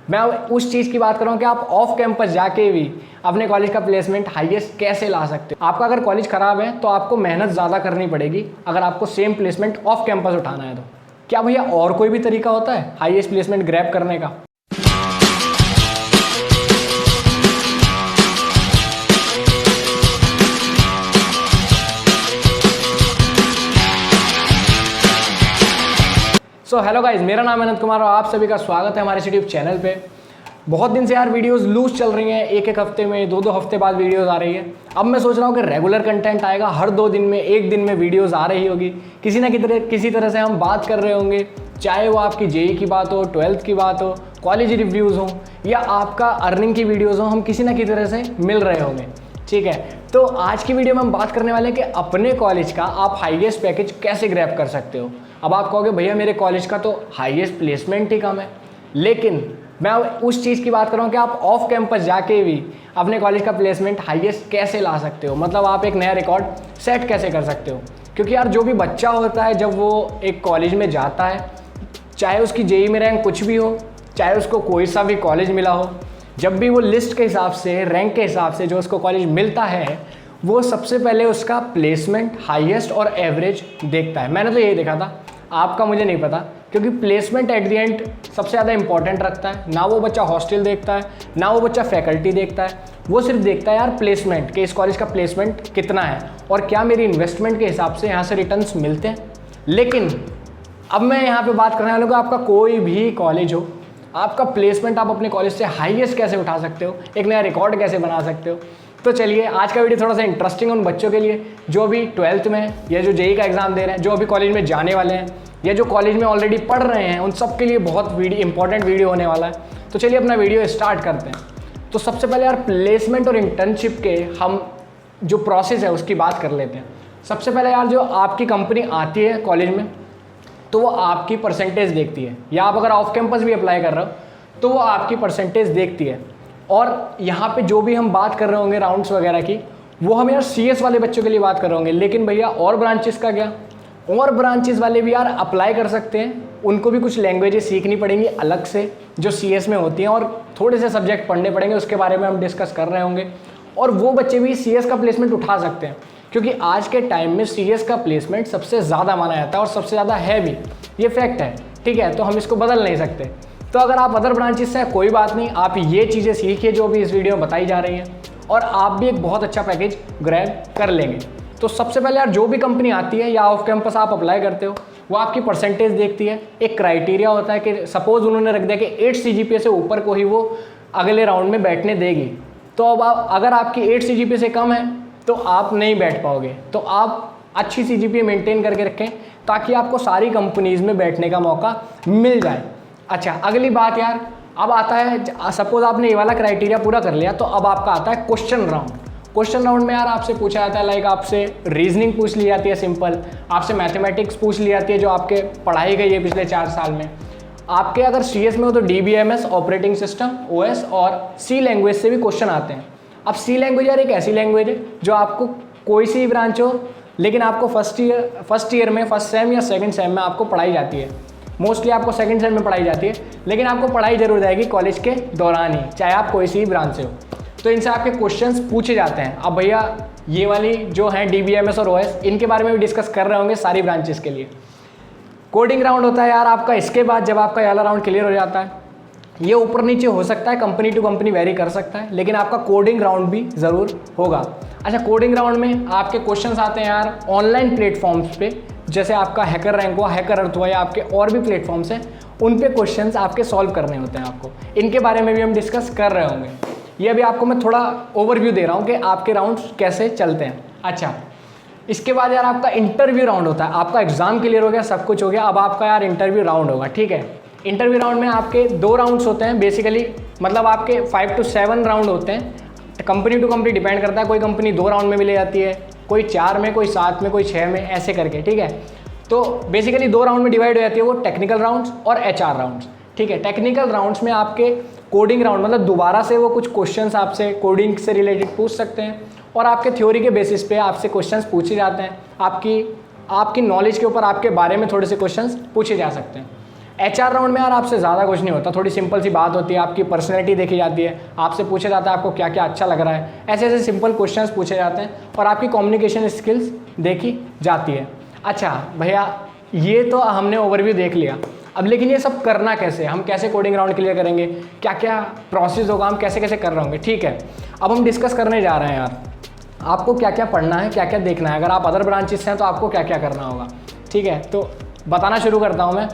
मैं उस चीज़ की बात कर रहा हूँ कि आप ऑफ कैंपस जाके भी अपने कॉलेज का प्लेसमेंट हाईएस्ट कैसे ला सकते हो। आपका अगर कॉलेज ख़राब है तो आपको मेहनत ज़्यादा करनी पड़ेगी अगर आपको सेम प्लेसमेंट ऑफ कैंपस उठाना है तो। क्या भैया और कोई भी तरीका होता है हाईएस्ट प्लेसमेंट ग्रैब करने का? सो हेलो गाइज, मेरा नाम है अनंत कुमार और आप सभी का स्वागत है हमारे यूट्यूब चैनल पे। बहुत दिन से यार वीडियोस लूज चल रही हैं, एक हफ्ते में दो हफ्ते बाद वीडियोस आ रही है। अब मैं सोच रहा हूँ कि रेगुलर कंटेंट आएगा, हर 2 दिन में एक दिन में वीडियोस आ रही होगी। किसी तरह से हम बात कर रहे होंगे, चाहे वो आपकी जेई की बात हो, 12th की बात हो, कॉलेज रिव्यूज़ हो या आपका अर्निंग की वीडियोज़ हो, हम किसी ना किसी तरह से मिल रहे होंगे। ठीक है, तो आज की वीडियो में हम बात करने वाले हैं कि अपने कॉलेज का आप हाईएस्ट पैकेज कैसे ग्रैब कर सकते हो। अब आप कहोगे भैया मेरे कॉलेज का तो हाईएस्ट प्लेसमेंट ही कम है, लेकिन मैं उस चीज़ की बात कर रहा हूँ कि आप ऑफ कैंपस जाके भी अपने कॉलेज का प्लेसमेंट हाईएस्ट कैसे ला सकते हो, मतलब आप एक नया रिकॉर्ड सेट कैसे कर सकते हो। क्योंकि यार जो भी बच्चा होता है जब वो एक कॉलेज में जाता है, चाहे उसकी जेई में रैंक कुछ भी हो, चाहे उसको कोई सा भी कॉलेज मिला हो, जब भी वो लिस्ट के हिसाब से, रैंक के हिसाब से जो उसको कॉलेज मिलता है, वो सबसे पहले उसका प्लेसमेंट हाईएस्ट और एवरेज देखता है। मैंने तो यही देखा था, आपका मुझे नहीं पता, क्योंकि प्लेसमेंट एट द एंड सबसे ज़्यादा इंपॉर्टेंट रखता है। ना वो बच्चा हॉस्टल देखता है, ना वो बच्चा फैकल्टी देखता है, वो सिर्फ देखता है यार प्लेसमेंट, कि इस कॉलेज का प्लेसमेंट कितना है और क्या मेरी इन्वेस्टमेंट के हिसाब से यहाँ से रिटर्न्स मिलते हैं। लेकिन अब मैं यहाँ पे बात करने वाला हूँ कि आपका कोई भी कॉलेज हो, आपका प्लेसमेंट आप अपने कॉलेज से हाईएस्ट कैसे उठा सकते हो, एक नया रिकॉर्ड कैसे बना सकते हो। तो चलिए आज का वीडियो थोड़ा सा इंटरेस्टिंग उन बच्चों के लिए जो अभी 12th में या जो जेई का एग्ज़ाम दे रहे हैं, जो अभी कॉलेज में जाने वाले हैं या जो कॉलेज में ऑलरेडी पढ़ रहे हैं, उन सब के लिए बहुत इंपॉर्टेंट वीडियो होने वाला है। तो चलिए अपना वीडियो स्टार्ट करते हैं। तो सबसे पहले यार प्लेसमेंट और इंटर्नशिप के हम जो प्रोसेस है उसकी बात कर लेते हैं। सबसे पहले यार जो आपकी कंपनी आती है कॉलेज में, तो वो आपकी परसेंटेज देखती है, या आप अगर ऑफ कैंपस भी अप्लाई कर रहे हो तो वो आपकी परसेंटेज देखती है। और यहाँ पे जो भी हम बात कर रहे होंगे राउंड्स वगैरह की, वो हम यार सीएस वाले बच्चों के लिए बात कर रहे होंगे। लेकिन भैया और ब्रांचेस का क्या? और ब्रांचेस वाले भी यार अप्लाई कर सकते हैं, उनको भी कुछ लैंग्वेजेस सीखनी पड़ेंगी अलग से जो सीएस में होती हैं, और थोड़े से सब्जेक्ट पढ़ने पड़ेंगे, उसके बारे में हम डिस्कस कर रहे होंगे। और वो बच्चे भी सीएस का प्लेसमेंट उठा सकते हैं, क्योंकि आज के टाइम में सीएस का प्लेसमेंट सबसे ज़्यादा माना जाता है और सबसे ज़्यादा है भी, ये फैक्ट है। ठीक है, तो हम इसको बदल नहीं सकते। तो अगर आप अदर ब्रांचेस से हैं कोई बात नहीं, आप ये चीज़ें सीखिए जो भी इस वीडियो में बताई जा रही हैं, और आप भी एक बहुत अच्छा पैकेज ग्रैब कर लेंगे। तो सबसे पहले यार जो भी कंपनी आती है या ऑफ कैंपस आप अप्लाई करते हो, वो आपकी परसेंटेज देखती है। एक क्राइटेरिया होता है कि सपोज उन्होंने रख दिया कि 8 CGPA से ऊपर को ही वो अगले राउंड में बैठने देगी। तो अब अगर आपकी 8 CGPA से कम है तो आप नहीं बैठ पाओगे। तो आप अच्छी CGPA मेंटेन करके रखें ताकि आपको सारी कंपनीज़ में बैठने का मौका मिल जाए। अच्छा, अगली बात यार, अब आता है सपोज आपने ये वाला क्राइटेरिया पूरा कर लिया, तो अब आपका आता है क्वेश्चन राउंड। क्वेश्चन राउंड में यार आपसे पूछा जाता है, लाइक आपसे रीजनिंग पूछ ली जाती है सिंपल, आपसे मैथमेटिक्स पूछ ली जाती है जो आपके पढ़ाई गई है पिछले 4 साल में। आपके अगर CS में हो तो DBMS ऑपरेटिंग सिस्टम, OS और C लैंग्वेज से भी क्वेश्चन आते हैं। अब C लैंग्वेज यार एक ऐसी लैंग्वेज है जो आपको कोई सी ब्रांच हो, लेकिन आपको फर्स्ट ईयर में, फर्स्ट सेम या सेकंड सेम में आपको पढ़ाई जाती है। मोस्टली आपको सेकंड सेम में पढ़ाई जाती है, लेकिन आपको पढ़ाई जरूर जाएगी कॉलेज के दौरान ही, चाहे आप कोई सी ब्रांच से हो। तो इनसे आपके क्वेश्चंस पूछे जाते हैं। अब भैया ये वाली जो हैं DBMS और OS, इनके बारे में भी डिस्कस कर रहे होंगे सारी ब्रांचेस के लिए। कोडिंग राउंड होता है यार आपका, इसके बाद जब आपका ये वाला राउंड क्लियर हो जाता है, ये ऊपर नीचे हो सकता है, कंपनी टू कंपनी वेरी कर सकता है, लेकिन आपका कोडिंग राउंड भी ज़रूर होगा। अच्छा, कोडिंग राउंड में आपके क्वेश्चंस आते हैं यार ऑनलाइन प्लेटफॉर्म्स पे, जैसे आपका हैकर रैंक हुआ, हैकर अर्थ हुआ, या आपके और भी प्लेटफॉर्म्स हैं, उन पे क्वेश्चंस आपके सॉल्व करने होते हैं आपको। इनके बारे में भी हम डिस्कस कर रहे होंगे। ये अभी आपको मैं थोड़ा ओवरव्यू दे रहा हूँ कि आपके राउंड्स कैसे चलते हैं। अच्छा, इसके बाद यार आपका इंटरव्यू राउंड होता है। आपका एग्जाम क्लियर हो गया, सब कुछ हो गया, अब आपका यार इंटरव्यू राउंड होगा। ठीक है, इंटरव्यू राउंड में आपके 2 राउंड्स होते हैं बेसिकली, मतलब आपके 5 to 7 राउंड होते हैं। कंपनी टू कंपनी डिपेंड करता है, कोई कंपनी 2 राउंड में भी ले जाती है, कोई 4 में, कोई 7 में, कोई 6 में, ऐसे करके। ठीक है, तो बेसिकली 2 राउंड में डिवाइड हो जाती है वो, टेक्निकल राउंड्स और HR राउंड्स। ठीक है, टेक्निकल राउंड्स में आपके कोडिंग राउंड, मतलब दोबारा से वो कुछ क्वेश्चंस आपसे कोडिंग से रिलेटेड पूछ सकते हैं, और आपके थ्योरी के बेसिस पे आपसे क्वेश्चंस पूछे जाते हैं, आपकी नॉलेज के ऊपर आपके बारे में थोड़े से क्वेश्चंस पूछे जा सकते हैं। HR राउंड में यार आपसे ज़्यादा कुछ नहीं होता, थोड़ी सिंपल सी बात होती है, आपकी पर्सनैलिटी देखी जाती है, आपसे पूछा जाता है आपको क्या क्या अच्छा लग रहा है, ऐसे ऐसे सिंपल क्वेश्चंस पूछे जाते हैं और आपकी कम्युनिकेशन स्किल्स देखी जाती है। अच्छा भैया, ये तो हमने ओवरव्यू देख लिया, अब लेकिन ये सब करना कैसे, हम कैसे कोडिंग राउंड क्लियर करेंगे, क्या क्या प्रोसेस होगा, हम कैसे कैसे कर रहे होंगे। ठीक है, अब हम डिस्कस करने जा रहे हैं यार, आपको क्या क्या पढ़ना है, क्या क्या देखना है, अगर आप अदर ब्रांचेस से हैं तो आपको क्या क्या करना होगा। ठीक है, तो बताना शुरू करता हूँ मैं।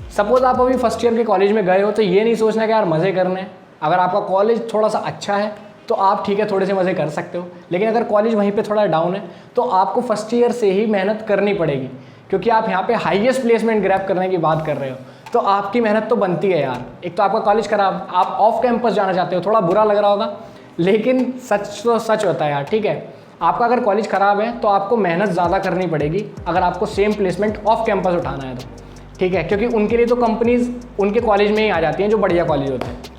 सपोज आप अभी फर्स्ट ईयर के कॉलेज में गए हो तो ये नहीं सोचना कि यार मज़े करने, अगर आपका कॉलेज थोड़ा सा अच्छा है तो आप ठीक है थोड़े से मज़े कर सकते हो, लेकिन अगर कॉलेज वहीं पे थोड़ा डाउन है तो आपको फर्स्ट ईयर से ही मेहनत करनी पड़ेगी, क्योंकि आप यहाँ पे हाईएस्ट प्लेसमेंट ग्रैब करने की बात कर रहे हो, तो आपकी मेहनत तो बनती है यार। एक तो आपका कॉलेज खराब, आप ऑफ कैंपस जाना चाहते हो, थोड़ा बुरा लग रहा होगा लेकिन सच तो सच होता है यार। ठीक है, आपका अगर कॉलेज ख़राब है तो आपको मेहनत ज़्यादा करनी पड़ेगी अगर आपको सेम प्लेसमेंट ऑफ कैंपस उठाना है तो। ठीक है, क्योंकि उनके लिए तो कंपनीज उनके कॉलेज में ही आ जाती हैं जो बढ़िया कॉलेज होते हैं।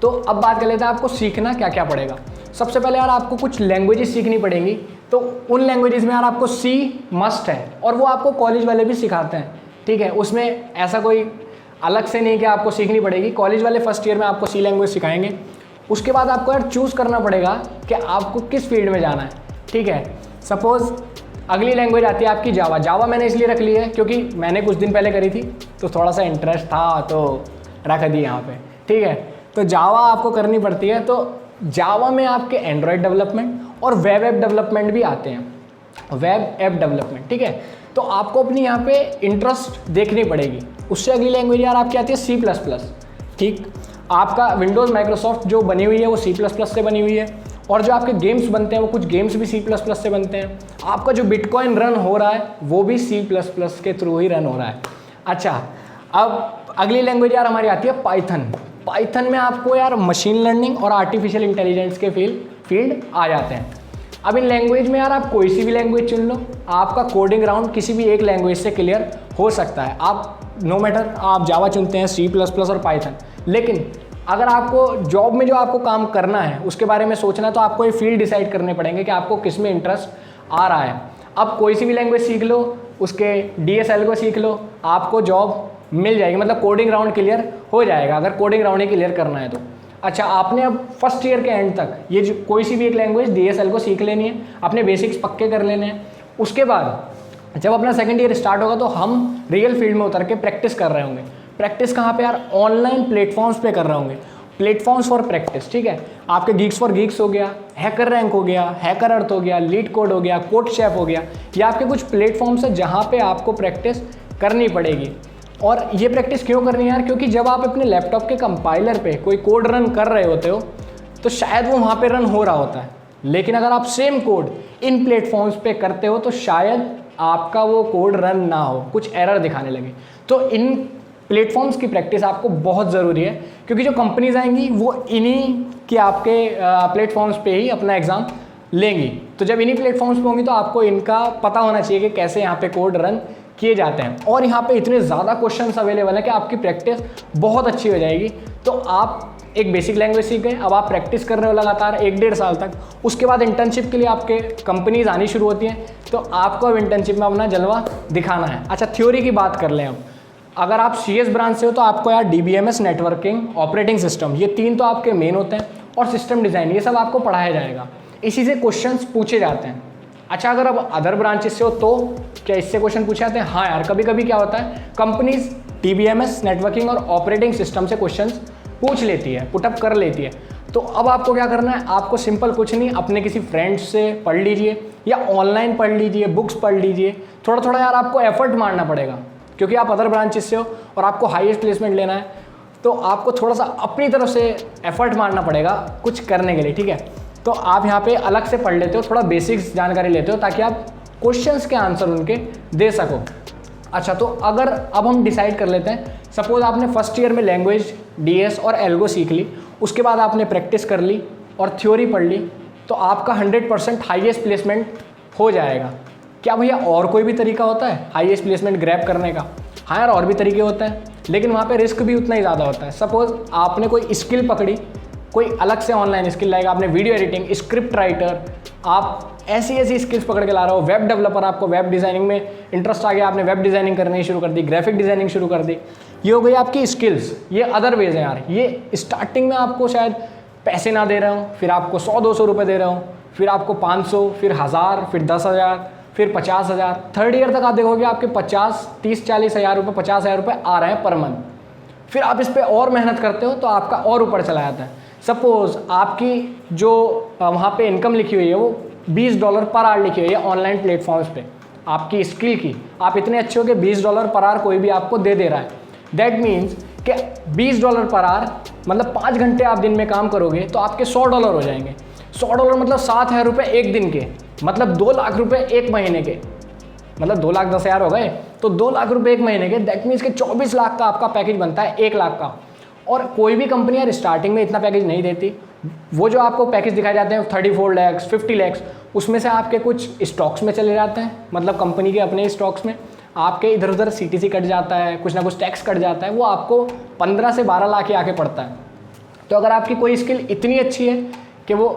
तो अब बात कर लेते हैं आपको सीखना क्या क्या पड़ेगा। सबसे पहले यार आपको कुछ लैंग्वेजेस सीखनी पड़ेंगी, तो उन लैंग्वेजेस में यार आपको सी मस्ट है और वो आपको कॉलेज वाले भी सिखाते हैं। ठीक है, उसमें ऐसा कोई अलग से नहीं कि आपको सीखनी पड़ेगी, कॉलेज वाले फर्स्ट ईयर में आपको सी लैंग्वेज सिखाएंगे। उसके बाद आपको यार चूज़ करना पड़ेगा कि आपको किस फील्ड में जाना है। ठीक है, सपोज़ अगली लैंग्वेज आती है आपकी जावा। जावा मैंने इसलिए रख ली है क्योंकि मैंने कुछ दिन पहले करी थी तो थोड़ा सा इंटरेस्ट था तो रख दी यहाँ पे। ठीक है, तो जावा आपको करनी पड़ती है, तो जावा में आपके एंड्रॉयड डेवलपमेंट और वेब ऐप डेवलपमेंट भी आते हैं, वेब ऐप डेवलपमेंट। ठीक है, तो आपको अपनी यहाँ पे इंटरेस्ट देखनी पड़ेगी। उससे अगली लैंग्वेज यार आपकी आती है C++। ठीक, आपका विंडोज़ माइक्रोसॉफ्ट जो बनी हुई है वो C++ से बनी हुई है, और जो आपके गेम्स बनते हैं वो कुछ गेम्स भी C++ से बनते हैं। आपका जो बिटकॉइन रन हो रहा है वो भी C++ के थ्रू ही रन हो रहा है। अच्छा, अब अगली लैंग्वेज यार हमारी आती है पाइथन। पाइथन में आपको यार मशीन लर्निंग और आर्टिफिशियल इंटेलिजेंस के फील्ड आ जाते हैं। अब इन लैंग्वेज में यार आप कोई सी भी लैंग्वेज चुन लो, आपका कोडिंग राउंड किसी भी एक लैंग्वेज से क्लियर हो सकता है। आप नो मैटर आप जावा चुनते हैं, C++ और पाइथन, लेकिन अगर आपको जॉब में जो आपको काम करना है उसके बारे में सोचना है तो आपको ये फील्ड डिसाइड करने पड़ेंगे कि आपको किस में इंटरेस्ट आ रहा है। अब कोई सी भी लैंग्वेज सीख लो, उसके DSL को सीख लो, आपको जॉब मिल जाएगी, मतलब कोडिंग राउंड क्लियर हो जाएगा अगर कोडिंग राउंड ही क्लियर करना है तो। अच्छा, आपने अब फर्स्ट ईयर के एंड तक ये जो कोई सी भी एक लैंग्वेज DSL को सीख लेनी है, अपने बेसिक्स पक्के कर लेने हैं। उसके बाद जब अपना सेकंड ईयर स्टार्ट होगा तो हम रियल फील्ड में उतर के प्रैक्टिस कर रहे होंगे। प्रैक्टिस कहाँ पे यार? ऑनलाइन प्लेटफॉर्म्स पे कर रहे होंगे, प्लेटफॉर्म्स फॉर प्रैक्टिस। ठीक है, आपके गीक्स फॉर गीक्स हो गया, हैकर रैंक हो गया, हैकर अर्थ हो गया, लीड कोड हो गया, कोड शेफ हो गया, ये आपके कुछ प्लेटफॉर्म्स है जहाँ पे आपको प्रैक्टिस करनी पड़ेगी। और ये प्रैक्टिस क्यों करनी है यार? क्योंकि जब आप अपने लैपटॉप के कंपाइलर पे कोई कोड रन कर रहे होते हो तो शायद वो वहाँ पे रन हो रहा होता है, लेकिन अगर आप सेम कोड इन प्लेटफॉर्म्स पे करते हो तो शायद आपका वो कोड रन ना हो, कुछ एरर दिखाने लगे। तो इन प्लेटफॉर्म्स की प्रैक्टिस आपको बहुत ज़रूरी है, क्योंकि जो कंपनीज आएंगी वो इन्हीं के आपके प्लेटफॉर्म्स पे ही अपना एग्ज़ाम लेंगी। तो जब इन्हीं प्लेटफॉर्म्स पे होंगी तो आपको इनका पता होना चाहिए कि कैसे यहाँ पे कोड रन किए जाते हैं। और यहाँ पे इतने ज़्यादा क्वेश्चंस अवेलेबल हैं कि आपकी प्रैक्टिस बहुत अच्छी हो जाएगी। तो आप एक बेसिक लैंग्वेज सीख गए, अब आप प्रैक्टिस कर रहे हो लगातार 1-1.5 साल तक। उसके बाद इंटर्नशिप के लिए आपके कंपनीज आनी शुरू होती हैं, तो आपको अब इंटर्नशिप में अपना जलवा दिखाना है। अच्छा, थ्योरी की बात कर लें अब। अगर आप CS ब्रांच से हो तो आपको यार DBMS, नेटवर्किंग, ऑपरेटिंग सिस्टम, ये 3 तो आपके मेन होते हैं, और सिस्टम डिज़ाइन, ये सब आपको पढ़ाया जाएगा। इसी से क्वेश्चंस पूछे जाते हैं। अच्छा, अगर अब अदर ब्रांचेस से हो तो क्या इससे क्वेश्चन पूछे जाते हैं? हाँ यार, कभी कभी क्या होता है, कंपनीज DBMS, नेटवर्किंग और ऑपरेटिंग सिस्टम से क्वेश्चन पूछ लेती है, पुटअप कर लेती है। तो अब आपको क्या करना है? आपको सिंपल कुछ नहीं, अपने किसी फ्रेंड से पढ़ लीजिए या ऑनलाइन पढ़ लीजिए, बुक्स पढ़ लीजिए। थोड़ा थोड़ा यार आपको एफर्ट मारना पड़ेगा, क्योंकि आप अदर ब्रांचेस से हो और आपको हाईएस्ट प्लेसमेंट लेना है, तो आपको थोड़ा सा अपनी तरफ से एफर्ट मारना पड़ेगा कुछ करने के लिए। ठीक है, तो आप यहाँ पे अलग से पढ़ लेते हो, थोड़ा बेसिक्स जानकारी लेते हो ताकि आप क्वेश्चंस के आंसर उनके दे सको। अच्छा, तो अगर अब हम डिसाइड कर लेते हैं, सपोज आपने फर्स्ट ईयर में लैंग्वेज DS और एल्गो सीख ली, उसके बाद आपने प्रैक्टिस कर ली और थ्योरी पढ़ ली, तो आपका 100% हाईएस्ट प्लेसमेंट हो जाएगा। क्या भैया और कोई भी तरीका होता है हाईएस्ट प्लेसमेंट ग्रैब करने का? हाँ यार, और भी तरीके होते हैं, लेकिन वहाँ पे रिस्क भी उतना ही ज़्यादा होता है। सपोज़ आपने कोई स्किल पकड़ी, कोई अलग से ऑनलाइन स्किल लाएगा, आपने वीडियो एडिटिंग, स्क्रिप्ट राइटर, आप ऐसी स्किल्स पकड़ के ला रहे हो, वेब डेवलपर, आपको वेब डिज़ाइनिंग में इंटरेस्ट आ गया, आपने वेब डिज़ाइनिंग करनी शुरू कर दी, ग्राफिक डिज़ाइनिंग शुरू कर दी, ये हो गई आपकी स्किल्स। ये अदर वेज है यार, ये स्टार्टिंग में आपको शायद पैसे ना दे रहा हूँ, फिर आपको 100-200 रुपये दे रहा हूँ, फिर आपको 500, फिर 1000, फिर 10,000, फिर 50,000। थर्ड ईयर तक आप देखोगे आपके 50, 30, 40,000 रुपये, 50,000 रुपये आ रहे हैं पर मंथ। फिर आप इस पर और मेहनत करते हो तो आपका और ऊपर चला जाता है। सपोज आपकी जो वहाँ पे इनकम लिखी हुई है वो $20 पर आवर लिखी हुई है ऑनलाइन प्लेटफॉर्म्स पे, आपकी स्किल की आप इतने अच्छे हो कि $20 पर आवर कोई भी आपको दे रहा है। दैट मीन्स कि $20 पर आवर मतलब 5 घंटे आप दिन में काम करोगे तो आपके $100 हो जाएंगे। $100 मतलब 7,000 रुपये एक दिन के, मतलब 2 लाख रुपये एक महीने के, मतलब 2,10,000 हो गए, तो 2 लाख रुपये एक महीने के। दैट मीन्स कि 24 लाख का आपका पैकेज बनता है 1 लाख का। और कोई भी कंपनी यार स्टार्टिंग में इतना पैकेज नहीं देती। वो जो आपको पैकेज दिखाए जाते हैं 34 लाख 50 लाख, उसमें से आपके कुछ स्टॉक्स में चले जाते हैं, मतलब कंपनी के अपने स्टॉक्स में आपके इधर उधर CTC कट जाता है, कुछ ना कुछ टैक्स कट जाता है, वो आपको 15 से 12 लाख ही आके पड़ता है। तो अगर आपकी कोई स्किल इतनी अच्छी है कि वो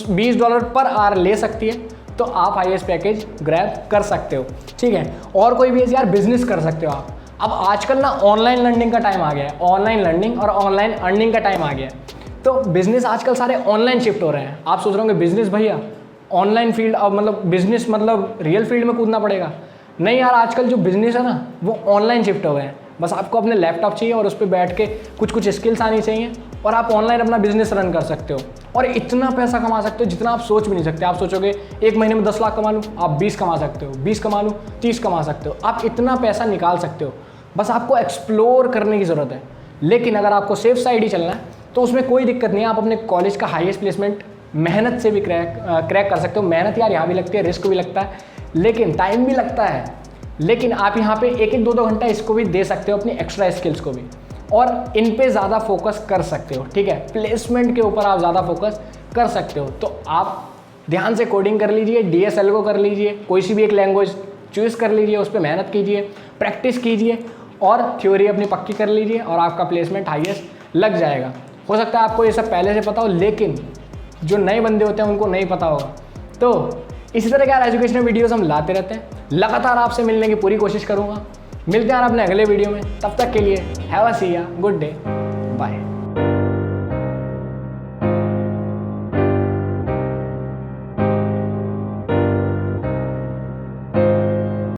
$20 पर आवर ले सकती है तो आप हाईएस्ट पैकेज ग्रैब कर सकते हो। ठीक है, और कोई भी यार बिजनेस कर सकते हो आप। अब आजकल ना ऑनलाइन लर्निंग का टाइम आ गया है, ऑनलाइन लर्निंग और ऑनलाइन अर्निंग का टाइम आ गया है। तो बिजनेस आजकल सारे ऑनलाइन शिफ्ट हो रहे हैं। आप सोच रहे होंगे बिजनेस भैया ऑनलाइन फील्ड, अब मतलब बिजनेस मतलब रियल फील्ड में कूदना पड़ेगा। नहीं यार, आजकल जो बिजनेस है ना वो ऑनलाइन शिफ्ट हो गए हैं। बस आपको अपने लैपटॉप चाहिए और उस पर बैठ के कुछ स्किल्स आनी चाहिए और आप ऑनलाइन अपना बिजनेस रन कर सकते हो और इतना पैसा कमा सकते हो जितना आप सोच भी नहीं सकते। आप सोचोगे एक महीने में 10 लाख कमा लूँ, आप 20 कमा सकते हो, 20 कमा लूँ 30 कमा सकते हो। आप इतना पैसा निकाल सकते हो, बस आपको एक्सप्लोर करने की ज़रूरत है। लेकिन अगर आपको सेफ साइड ही चलना है तो उसमें कोई दिक्कत नहीं है, आप अपने कॉलेज का हाईएस्ट प्लेसमेंट मेहनत से भी क्रैक कर सकते हो। मेहनत यार यहाँ भी लगती है, रिस्क भी लगता है, लेकिन टाइम भी लगता है। लेकिन आप यहाँ पे 1-2 घंटा इसको भी दे सकते हो, अपनी एक्स्ट्रा स्किल्स को भी, और इन पे ज़्यादा फोकस कर सकते हो। ठीक है, प्लेसमेंट के ऊपर आप ज़्यादा फोकस कर सकते हो। तो आप ध्यान से कोडिंग कर लीजिए, DSL को कर लीजिए, कोई सी भी एक लैंग्वेज चूज़ कर लीजिए, उस पर मेहनत कीजिए, प्रैक्टिस कीजिए और थ्योरी अपनी पक्की कर लीजिए और आपका प्लेसमेंट हाईएस्ट लग जाएगा। हो सकता है आपको ये सब पहले से पता हो, लेकिन जो नए बंदे होते हैं उनको नहीं पता होगा। तो इसी तरह के यार एजुकेशनल वीडियोस हम लाते रहते हैं, लगातार आपसे मिलने की पूरी कोशिश करूँगा। मिलते हैं यार अपने अगले वीडियो में, तब तक के लिए हैव अ सी या गुड डे, बाय।